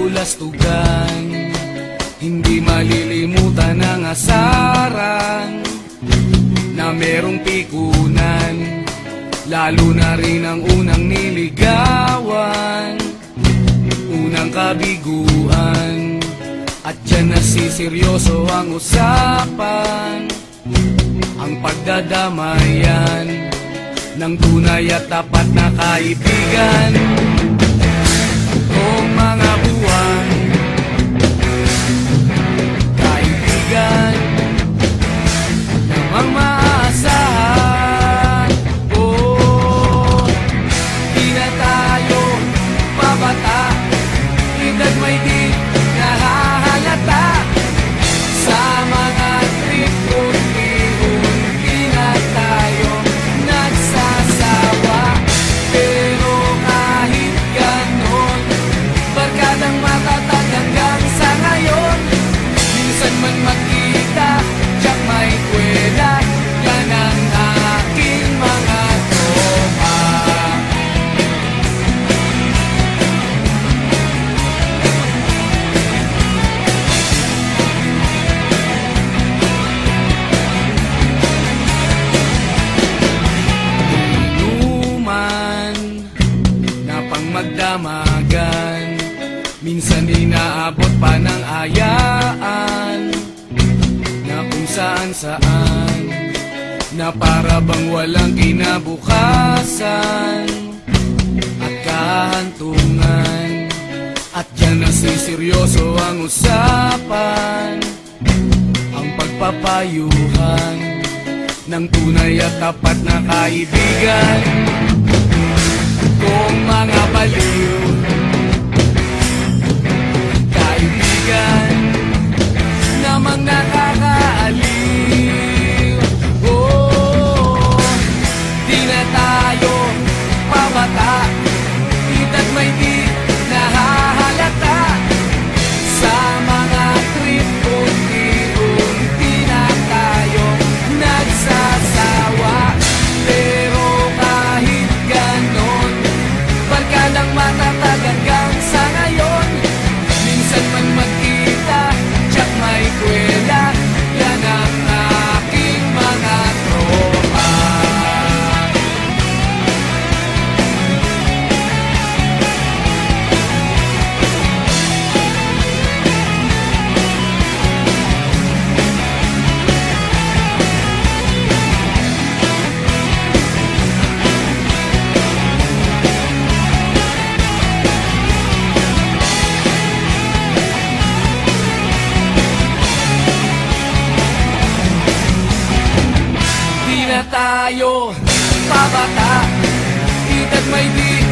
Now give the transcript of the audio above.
kabulastugan. Hindi malilimutan ang asaran na merong pikunan, lalo na rin ang unang niligawan, unang kabiguan. At dyan nasiseryoso ang usapan, ang pagdadamayan ng tunay at tapat na kaibigan. Kung mga buwan, kaibigan namang maaasahan. Oh, di na tayo pabata, edad may di nahahalata. Sa mga trip unti-unti na tayo nagsasawa. Pero kahit ganon, barkadang matatag hanggang sa ngayon. Minsan man magkita, tiyak may kwela, yan ang aking mga tropa. Inuman na pang magdamagan, minsan inaabot pa ng ayaan, na kung saan-saan, na para bang walang kinabukasan at kahantungan. At dyan nasiseryoso ang usapan, ang pagpapayuhan ng tunay at tapat na kaibigan. Kung mga baliw, kaibigan namang nakakaaliw. Oh, di na tayo pabata, edad may di nahahalata. Sa mga trip unti-unti na tayo nagsasawa. Pero kahit ganon, barkadang matatag hanggang sa ngayon. Minsan man magkita, tiyak may kwela, yan ang aking mga tropa. Di na tayo pabata, edad may di